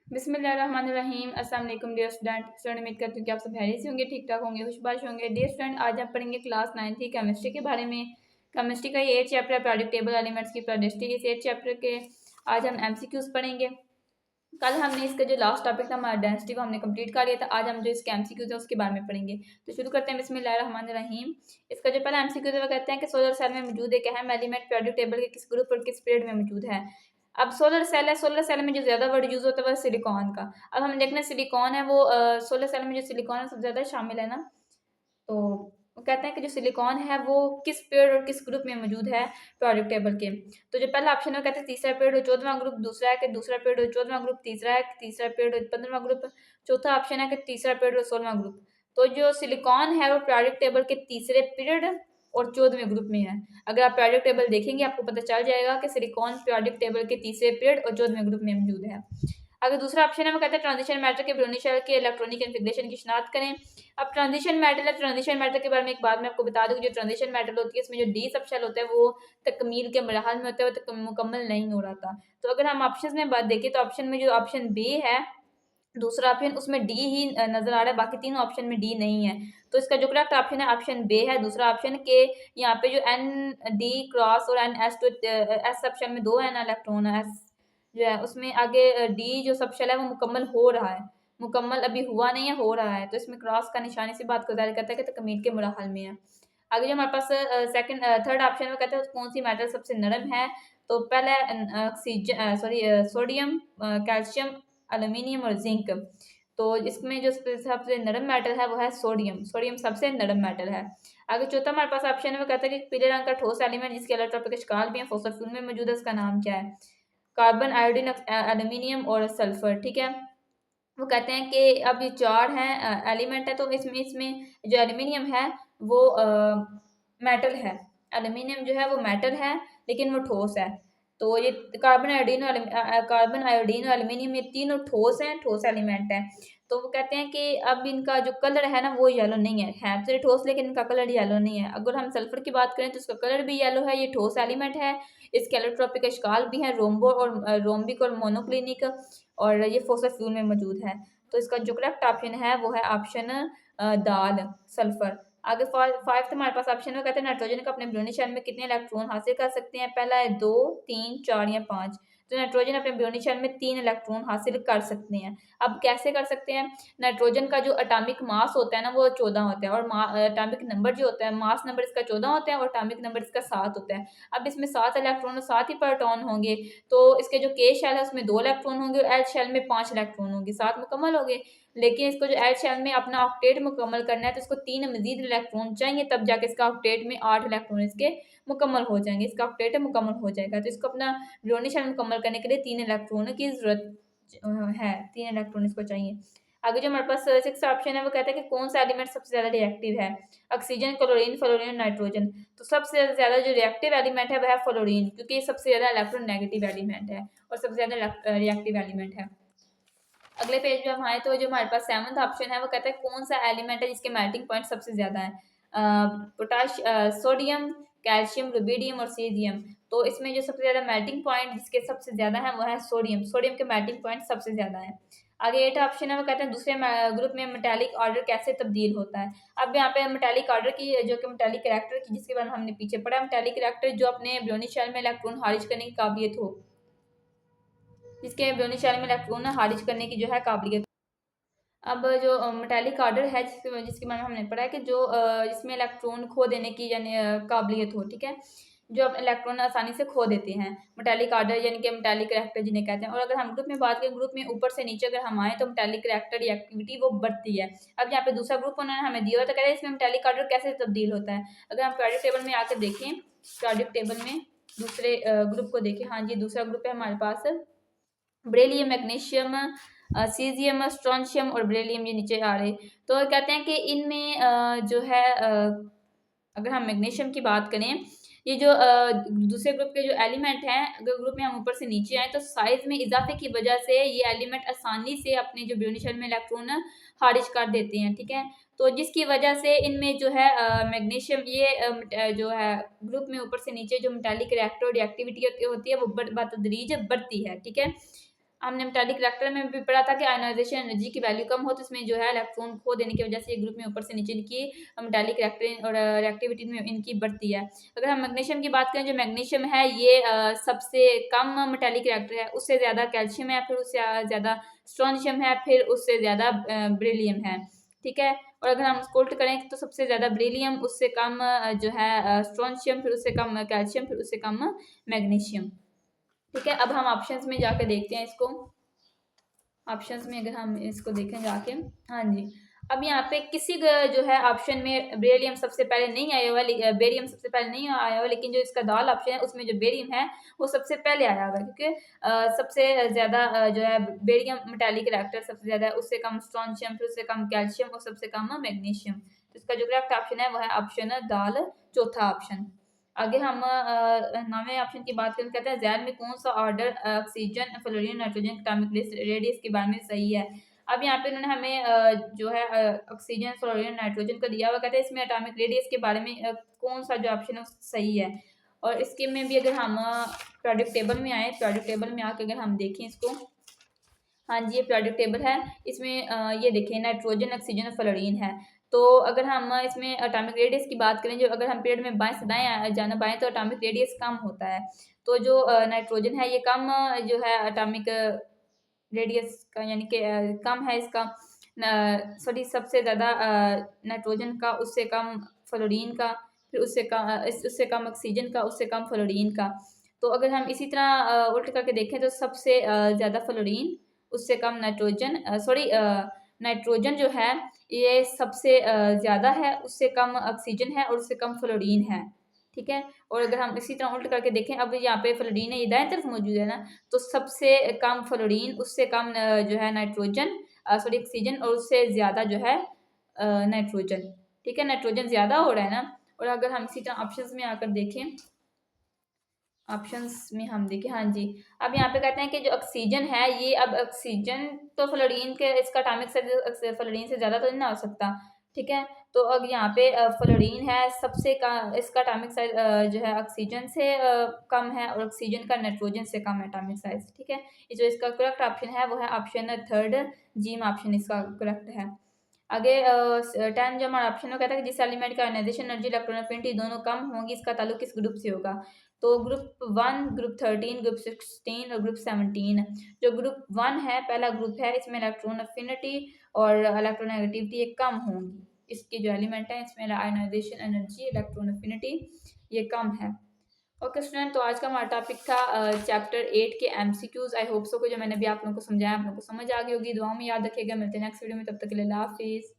बिस्मिल्लाहिर्रहमानिर्रहीम। अस्सलाम वालेकुम डियर स्टूडेंट। उम्मीद करती हूँ कि आप सब खैरियत से होंगे, ठीक ठाक होंगे, खुशबाश होंगे। डियर स्टूडेंट, आज हम पढ़ेंगे क्लास 9 की केमिस्ट्री के बारे में। केमिस्ट्री का ये 8 चैप्टर है, पीरियोडिक टेबल एलिमेंट्स की केमिस्ट्री। इस 8 चैप्टर के आज हम एमसीक्यूज पढ़ेंगे। कल हमने इसका जो लास्ट टॉपिक था हमारा डेंसिटी वो हमने कंप्लीट कर लिया था। आज हम जो इसके एमसीक्यूज है उसके बारे में पढ़ेंगे। तो शुरू करते हैं बिस्मिल्लाहिर्रहमानिर्रहीम। इसका जो पहला एमसीक्यू है वो कहते हैं कि सोलर सेल में मौजूद एक अहम एलिमेंट पीरियोडिक टेबल के किस ग्रुप और किस पीरियड में मौजूद है। अब सोलर सेल है, सोलर सेल में जो ज्यादा वर्ड यूज होता है वो सिलिकॉन का। अब हम देखना सिलिकॉन है वो सोलर सेल में जो सिलिकॉन है सबसे ज्यादा शामिल है ना। तो वो कहते हैं कि जो सिलिकॉन है वो किस पेड़ और किस ग्रुप में मौजूद है पीरियोडिक टेबल के। तो जो पहला ऑप्शन है वो कहते हैं तीसरा पेड़ और 14वां ग्रुप। दूसरा है कि दूसरा पेड़ और 14वां ग्रुप। तीसरा है कि तीसरा पेड़ और 15वां ग्रुप। चौथा ऑप्शन है कि तीसरा पेड़ और 16वां ग्रुप। तो जो सिलिकॉन है वो पीरियोडिक टेबल के तीसरे पीरियड और 14वें ग्रुप में है। अगर आप पीरियोडिक टेबल देखेंगे आपको पता चल जाएगा कि सिलिकॉन पीरियोडिक टेबल के तीसरे पीरियड और 14वें ग्रुप में मौजूद है। अगर दूसरा ऑप्शन है वो कहते हैं ट्रांजिशन मैटर के ब्रोनी शेल के इलेक्ट्रॉनिक कॉन्फ़िगरेशन की शिनाख्त करें। अब ट्रांजिशन मेटल है, ट्रांजिशन मेटल के बारे में एक बात मैं आपको बता दूं, जो ट्रांजिशन मेटल होती है इसमें जो डी सब शेल होता है वो तकमील के मरहल में होता है, वो मुकम्मल नहीं हो रहा था। तो अगर हम ऑप्शन में बात देखें तो ऑप्शन में जो ऑप्शन बी है दूसरा ऑप्शन उसमें डी ही नजर आ रहा है, बाकी तीनों ऑप्शन में डी नहीं है। तो इसका जो करेक्ट ऑप्शन है ऑप्शन बे है, दूसरा ऑप्शन के। यहाँ पे जो एन डी क्रॉस और एन एस, तो एस सब शेल में दो है ना इलेक्ट्रॉन, एस जो है उसमें आगे डी जो सब शेल है वो मुकम्मल हो रहा है, मुकम्मल अभी हुआ नहीं है, हो रहा है। तो इसमें क्रॉस का निशानी से बात को जाहिर करता है कि तकमील के मुराहल में है। आगे जो हमारे पास सेकंड थर्ड ऑप्शन में कहते हैं कौन सी मेटल सबसे नरम है। तो पहला oxygen sorry sodium, calcium, aluminium और जिंक। तो इसमें जो सबसे नरम मेटल है वो है सोडियम। सोडियम सबसे नरम मेटल है। आगे चौथा हमारे पास ऑप्शन है वो कहता है कि पीले रंग का ठोस एलिमेंट जिसके इलेक्ट्रोपिक इश्काल भी है, फॉस्फोर फ्यूल में मौजूद है, उसका नाम क्या है। कार्बन, आयोडीन, एल्यूमिनियम और सल्फर। ठीक है, वो कहते हैं कि अब ये चार हैं एलिमेंट है, तो इसमें इसमें जो एल्यूमिनियम है वो मेटल है। एल्यूमिनियम जो है वो मेटल है लेकिन वो ठोस है। तो ये कार्बन, आयोडीन और एल्यूमिनियम ये तीनों ठोस हैं, ठोस एलिमेंट हैं। तो वो कहते हैं कि अब इनका जो कलर है ना वो येलो नहीं है तो ये ठोस लेकिन इनका कलर येलो नहीं है। अगर हम सल्फर की बात करें तो इसका कलर भी येलो है, ये ठोस एलिमेंट है। इसके एलोट्रोपिक इश्काल भी हैं, रोम्बो और रोम्बिक और मोनोक्लिनिक, और ये फॉस्फर फ्यूल में मौजूद है। तो इसका जो करेक्ट ऑप्शन है वो है ऑप्शन दाल, सल्फर। आगे फाइव हमारे पास ऑप्शन में कहते हैं नाइट्रोजन का अपने ब्रोनी शेल में कितने इलेक्ट्रॉन हासिल कर सकते हैं। पहला है 2, 3, 4 या 5। तो नाइट्रोजन अपने ब्रोनी शेल में 3 इलेक्ट्रॉन हासिल कर सकते हैं। अब कैसे कर सकते हैं। नाइट्रोजन का जो एटॉमिक मास होता है ना वो 14 होता है, और एटॉमिक नंबर जो होता है, मास नंबर इसका 14 होता है और एटॉमिक नंबर इसका 7 होता है। अब इसमें 7 इलेक्ट्रॉन और 7 ही प्रोटॉन होंगे। तो इसके जो के शेल है उसमें 2 इलेक्ट्रॉन होंगे और एल शेल में 5 इलेक्ट्रॉन होंगे, 7 मुकम्मल हो गए। लेकिन इसको जो एल शेल में अपना ऑक्टेट मुकम्मल करना है तो इसको 3 मजीद इलेक्ट्रॉन चाहिए, तब जाके इसका ऑक्टेट में 8 इलेक्ट्रॉन इसके मुकम्मल हो जाएंगे, इसका ऑक्टेट मुकम्मल हो जाएगा। तो इसको अपना ब्रोनी शेल मुकम्मल करने के लिए 3 इलेक्ट्रॉन की जरूरत है, 3 इलेक्ट्रॉन इसको चाहिए। आगे जो हमारे पास सिक्स ऑप्शन है वो कहता है कि कौन सा एलिमेंट सबसे ज्यादा रिएक्टिव है। ऑक्सीजन, क्लोरीन, फ्लोरीन और नाइट्रोजन। तो सबसे ज्यादा जो रिएक्टिव एलिमेंट है वह है फ्लोरीन, क्योंकि ये सबसे ज्यादा इलेक्ट्रॉन नेगेटिव एलिमेंट है और सबसे ज्यादा रिएक्टिव एलिमेंट है। अगले पेज पे हम आए तो जो हमारे पास सेवंथ ऑप्शन है वो कहता है कौन सा एलिमेंट है जिसके मेल्टिंग पॉइंट सबसे ज्यादा है। पोटाश सोडियम, कैल्शियम, रुबीडियम और सीजियम। तो इसमें जो सबसे ज्यादा मेल्टिंग पॉइंट जिसके सबसे ज्यादा है वो है सोडियम। सोडियम के मेल्टिंग पॉइंट सबसे ज्यादा है। आगे एट ऑप्शन है वो कहते हैं दूसरे ग्रुप में मेटालिक ऑर्डर कैसे तब्दील होता है। अब यहाँ पे मेटालिक ऑर्डर की जो कि मेटालिक कैरेक्टर की जिसके बारे में हमने पीछे पढ़ा, मेटालिक कैरेक्टर जो अपने ब्रोनी शेल में इलेक्ट्रॉन खारिज करने की काबिलियत हो, जिसके ब्रोनी शेल में इलेक्ट्रॉन खारिज करने की जो है काबिलियत। अब जो मेटालिक ऑर्डर है जिसके जिसके बारे में हमने पढ़ा है कि जो जिसमें इलेक्ट्रॉन खो देने की यानी काबिलियत हो, ठीक है, जो अब इलेक्ट्रॉन आसानी से खो देते हैं, मेटालिक ऑर्डर यानी कि मेटालिक रिएक्टर जिन्हें कहते हैं। और अगर हम ग्रुप में बात करें, ग्रुप में ऊपर से नीचे अगर हम आए तो मेटालिक रिएक्टर रिएक्टिविटी वो बढ़ती है। अब यहाँ पे दूसरा ग्रुप उन्होंने हमें दिया हुआ, तो कह रहे हैं इसमें मेटालिक ऑर्डर कैसे तब्दील होता है। अगर हम पीरियोडिक टेबल में आकर देखें, पीरियोडिक टेबल में दूसरे ग्रुप को देखें, हाँ जी दूसरा ग्रुप है हमारे पास बेरिलियम, मैग्नीशियम, सीजियम, स्ट्रोंशियम और बेरिलियम, ये नीचे आ रहे। तो कहते हैं कि इनमें जो है अगर हम मैग्नीशियम की बात करें, ये जो दूसरे ग्रुप के जो एलिमेंट हैं, अगर ग्रुप में हम ऊपर से नीचे आए तो साइज में इजाफे की वजह से ये एलिमेंट आसानी से अपने जो ब्रोनी शेल में इलेक्ट्रॉन खारिज कर देते हैं, ठीक है। तो जिसकी वजह से इनमें जो है मैग्नीशियम ये जो है ग्रुप में ऊपर से नीचे जो मेटालिक रिएक्टर रिएक्टिविटी होती है वो बतदरीज बढ़ती है, ठीक है। हमने मेटालिक रिएक्टर में भी पढ़ा था कि आयनाइजेशन एनर्जी की वैल्यू कम हो तो इसमें जो है इलेक्ट्रॉन खो देने की वजह से ये ग्रुप में ऊपर से नीचे इनकी मेटालिक रिएक्टर और रिएक्टिविटी में इनकी बढ़ती है। अगर हम मैग्नीशियम की बात करें, जो मैग्नीशियम है ये सबसे कम मेटालिक रिएक्टर है, उससे ज़्यादा कैल्शियम है, फिर उससे ज़्यादा स्ट्रोंशियम है, फिर उससे ज़्यादा बेरिलियम है, ठीक है। और अगर हम उसको उल्ट करें तो सबसे ज़्यादा बेरिलियम, उससे कम जो है स्ट्रोंशियम, फिर उससे कम कैल्शियम, फिर उससे कम मैग्नीशियम, ठीक है। अब हम ऑप्शंस में जाकर देखते हैं इसको। ऑप्शंस में अगर हम इसको देखें जाके, हाँ जी, अब यहाँ पे किसी जो है ऑप्शन में बेरियम सबसे पहले नहीं आया हुआ, बेरियम सबसे पहले नहीं आया हुआ, लेकिन जो इसका दाल ऑप्शन है उसमें जो बेरियम है वो सबसे पहले आया हुआ है, क्योंकि सबसे ज़्यादा जो है बेरियम मेटालिक रिएक्टर सबसे ज़्यादा है, उससे कम स्ट्रोंशियम, फिर उससे कम कैल्शियम और सबसे कम मैग्नीशियम। तो इसका जो करेक्ट ऑप्शन है वो है ऑप्शन दाल, चौथा ऑप्शन। आगे हम 9वें ऑप्शन की बात करें, कहते हैं ज़ैन में कौन सा order oxygen, fluorine, nitrogen atomic radius के बारे में सही है। अब यहाँ पे उन्होंने हमें जो है ऑक्सीजन, फ्लोरीन, नाइट्रोजन का दिया हुआ, कहते हैं इसमें एटॉमिक रेडियस के बारे में कौन सा जो ऑप्शन है सही है। और इसके में भी अगर हम प्रोडक्ट टेबल में आए, प्रोडक्ट टेबल में आकर अगर हम देखें इसको, हाँ जी, ये प्रोडक्ट टेबल है। इसमें ये देखिए नाइट्रोजन, ऑक्सीजन और फ्लोरीन है। तो अगर हम इसमें एटॉमिक रेडियस की बात करें, जो अगर हम पीरियड में बाएं से दाएं जाना पाएं तो एटॉमिक रेडियस कम होता है। तो जो नाइट्रोजन है ये कम जो है एटॉमिक रेडियस का, यानी कि कम है इसका, सॉरी सबसे ज़्यादा नाइट्रोजन का, उससे कम फ्लोरीन का, फिर उससे कम ऑक्सीजन का, उससे कम फ्लोरीन का। तो अगर हम इसी तरह उल्ट करके देखें तो सबसे ज़्यादा फ्लोरीन, उससे कम नाइट्रोजन, सॉरी नाइट्रोजन जो है ये सबसे ज़्यादा है, उससे कम ऑक्सीजन है और उससे कम फ्लोरीन है, ठीक है। और अगर हम इसी तरह उल्ट करके देखें, अब यहाँ पे फ्लोरीन है, ये दाएं तरफ मौजूद है ना, तो सबसे कम फ्लोरीन, उससे कम जो है नाइट्रोजन, सॉरी ऑक्सीजन, और उससे ज़्यादा जो है नाइट्रोजन, ठीक है। नाइट्रोजन ज़्यादा हो रहा है ना। और अगर हम इसी तरह ऑप्शंस में आकर देखें, ऑप्शंस में हम देखें, हाँ जी, अब यहाँ पे कहते हैं कि जो ऑक्सीजन है ये, अब ऑक्सीजन तो फ्लोरीन के, इसका एटॉमिक साइज फ्लोरीन से ज़्यादा तो नहीं ना हो सकता, ठीक है। तो अब यहाँ पे फ्लोरीन है सबसे का, इसका एटॉमिक साइज जो है ऑक्सीजन से कम है, और ऑक्सीजन का नाइट्रोजन से कम है एटॉमिक साइज, ठीक है। ये जो इसका करेक्ट ऑप्शन है वो है ऑप्शन थर्ड, जी ऑप्शन इसका करेक्ट है। आगे 10 जो हमारा ऑप्शन है, कहता है कि जिस एलिमेंट का आयनाइजेशन एनर्जी, इलेक्ट्रॉन एफिनिटी दोनों कम होंगी, इसका ताल्लुक किस ग्रुप से होगा। तो ग्रुप 1, ग्रुप 13, ग्रुप 16 और ग्रुप 17। जो ग्रुप 1 है, पहला ग्रुप है, इसमें इलेक्ट्रॉन एफिनिटी और इलेक्ट्रॉन नेगेटिविटी ये कम होंगी। इसके जो एलिमेंट हैं इसमें आयनाइजेशन एनर्जी, इलेक्ट्रॉन एफिनिटी ये कम है। ओके स्टूडेंट, तो आज का हमारा टॉपिक था चैप्टर 8 के एमसीक्यूज। आई होप सो को जो मैंने भी आप लोगों को समझाया आप लोगों को समझ आ गई होगी। दुआओं में याद रखिएगा। मिलते हैं नेक्स्ट वीडियो में, तब तक के लिए अल्लाह हाफिज़।